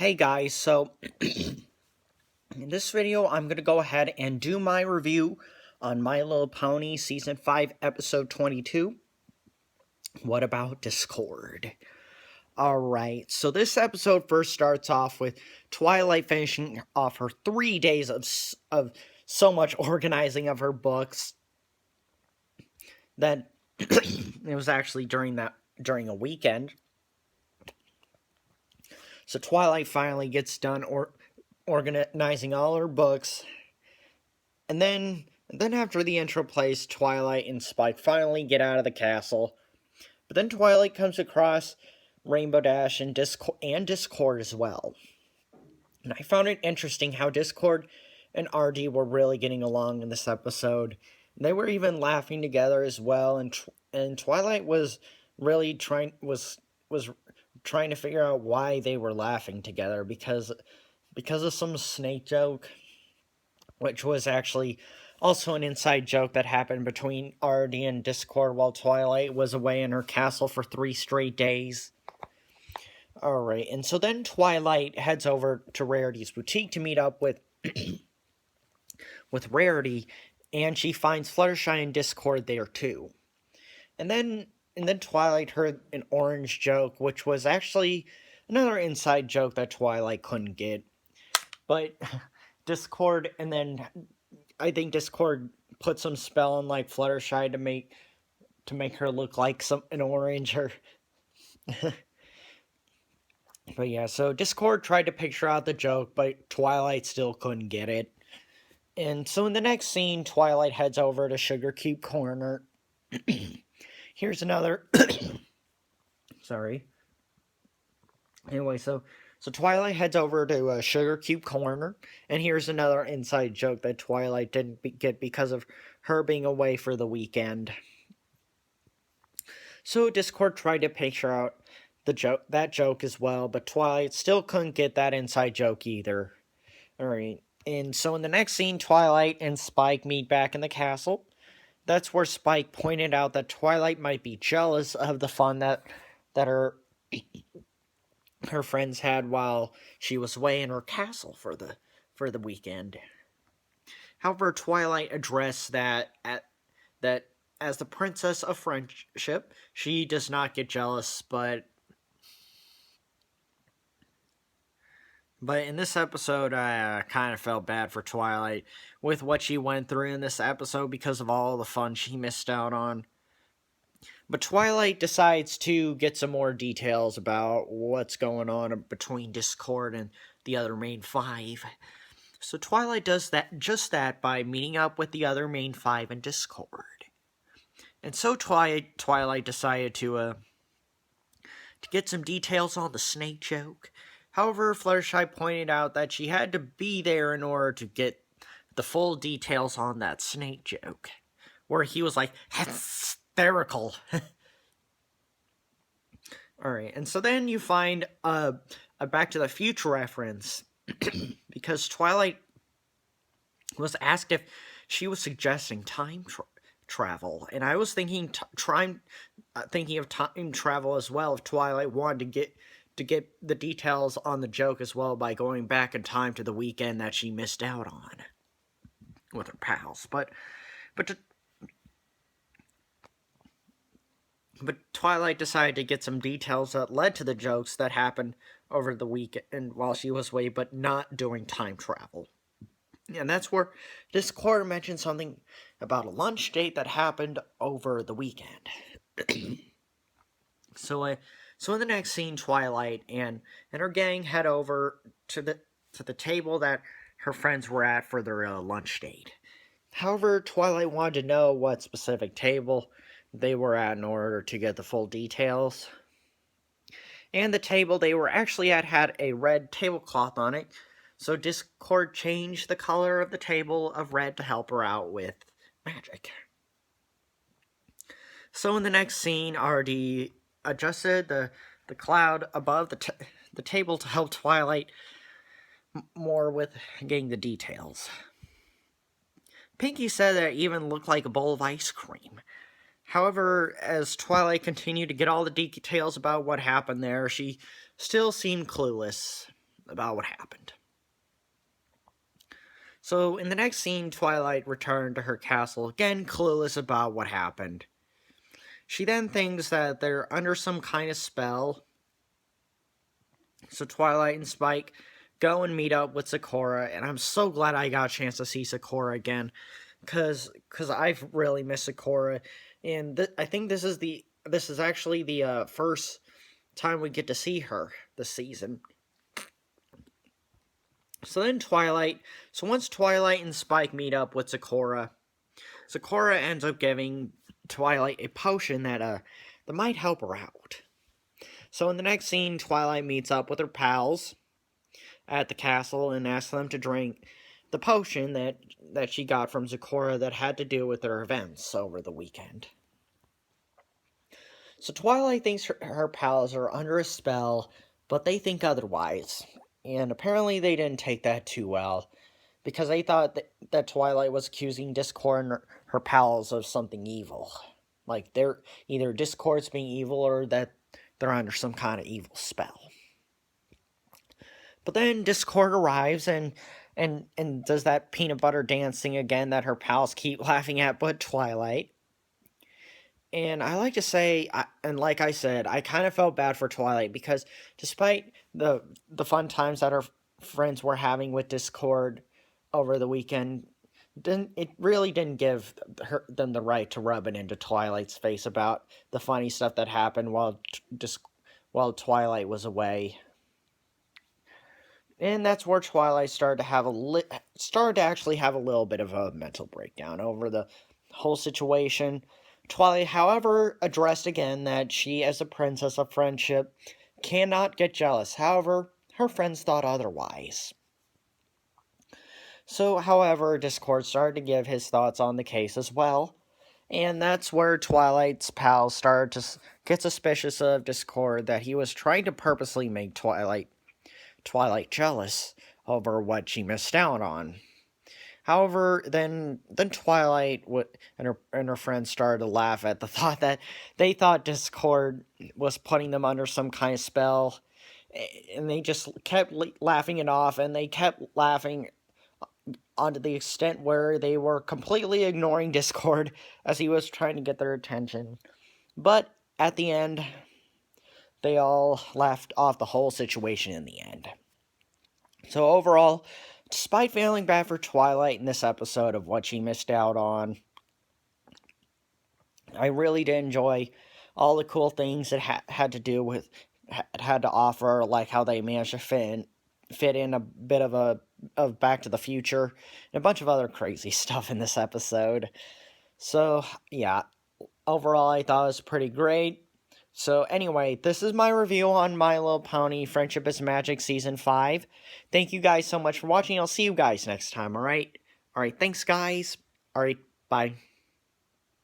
Hey guys, so in this video I'm going to go ahead and do my review on My Little Pony Season 5 Episode 22. What about Discord? Alright, so this episode first starts off with Twilight finishing off her 3 days of so much organizing of her books that it was actually during a weekend. So Twilight finally gets done organizing all her books, and then after the intro plays, Twilight and Spike finally get out of the castle. But then Twilight comes across Rainbow Dash and Discord as well. And I found it interesting how Discord and RD were really getting along in this episode. They were even laughing together as well, and Twilight was really trying to figure out why they were laughing together because of some snake joke, which was actually also an inside joke that happened between RD and Discord while Twilight was away in her castle for 3 straight days. Alright, and so then Twilight heads over to Rarity's boutique to meet up with Rarity, and she finds Fluttershy and Discord there too. And then Twilight heard an orange joke, which was actually another inside joke that Twilight couldn't get. But Discord, and then I think Discord put some spell on like Fluttershy to make her look like an orange or But yeah, so Discord tried to picture out the joke, but Twilight still couldn't get it. And so in the next scene, Twilight heads over to Sugar Cube Corner. Here's another sorry. Anyway, so Twilight heads over to Sugar Cube Corner, and here's another inside joke that Twilight didn't get because of her being away for the weekend. So Discord tried to picture out that joke as well, but Twilight still couldn't get that inside joke either. Alright, and so in the next scene, Twilight and Spike meet back in the castle. That's where Spike pointed out that Twilight might be jealous of the fun that her friends had while she was away in her castle for the weekend. However, Twilight addressed that as the princess of friendship, she does not get jealous, but in this episode, I kind of felt bad for Twilight with what she went through in this episode because of all the fun she missed out on. But Twilight decides to get some more details about what's going on between Discord and the other main 5. So Twilight does just that by meeting up with the other main 5 in Discord. And so Twilight decided to get some details on the snake joke. However, Fluttershy pointed out that she had to be there in order to get the full details on that snake joke, where he was like, hysterical. Alright, and so then you find a Back to the Future reference, because Twilight was asked if she was suggesting time travel, and I was thinking of time travel as well if Twilight wanted to get the details on the joke as well by going back in time to the weekend that she missed out on with her pals. But Twilight decided to get some details that led to the jokes that happened over the weekend while she was away, but not doing time travel. And that's where Discord mentioned something about a lunch date that happened over the weekend. So in the next scene, Twilight and her gang head over to the table that her friends were at for their lunch date. However, Twilight wanted to know what specific table they were at in order to get the full details. And the table they were actually at had a red tablecloth on it, so Discord changed the color of the table of red to help her out with magic. So in the next scene, RD adjusted the cloud above the table to help Twilight more with getting the details. Pinkie said that it even looked like a bowl of ice cream. However, as Twilight continued to get all the details about what happened there, she still seemed clueless. about what happened. So, in the next scene, Twilight returned to her castle, again clueless about what happened. She then thinks that they're under some kind of spell. So Twilight and Spike go and meet up with Sakura, and I'm so glad I got a chance to see Sakura again, because I've really missed Sakura, and I think this is actually the first time we get to see her this season. So once Twilight and Spike meet up with Sakura, Sakura ends up giving Twilight a potion that might help her out. So in the next scene, Twilight meets up with her pals at the castle and asks them to drink the potion that she got from Sakura that had to do with their events over the weekend. So Twilight thinks her pals are under a spell, but they think otherwise. And apparently they didn't take that too well, because they thought that Twilight was accusing Discord and her pals of something evil. Like, they're either Discord's being evil or that they're under some kind of evil spell. But then Discord arrives and does that peanut butter dancing again that her pals keep laughing at, but Twilight. And I like to say, and like I said, I kind of felt bad for Twilight, because despite the fun times that her friends were having with Discord over the weekend, it really didn't give them the right to rub it into Twilight's face about the funny stuff that happened while Twilight was away. And that's where Twilight started to actually have a little bit of a mental breakdown over the whole situation. Twilight, however, addressed again that she, as a princess of friendship, cannot get jealous. However, her friends thought otherwise. So, however, Discord started to give his thoughts on the case as well, and that's where Twilight's pals started to get suspicious of Discord, that he was trying to purposely make Twilight jealous over what she missed out on. However, then Twilight and her friends started to laugh at the thought that they thought Discord was putting them under some kind of spell, and they just kept laughing it off, and they kept laughing onto the extent where they were completely ignoring Discord as he was trying to get their attention. But at the end, they all laughed off the whole situation in the end. So overall, despite feeling bad for Twilight in this episode of what she missed out on, I really did enjoy all the cool things it had to offer, like how they managed to fit in a bit of Back to the Future and a bunch of other crazy stuff in this episode. So yeah, overall I thought it was pretty great. So anyway, this is my review on My Little Pony Friendship is Magic Season 5. Thank you guys so much for watching. I'll see you guys next time, alright? Alright, thanks guys. Alright, bye.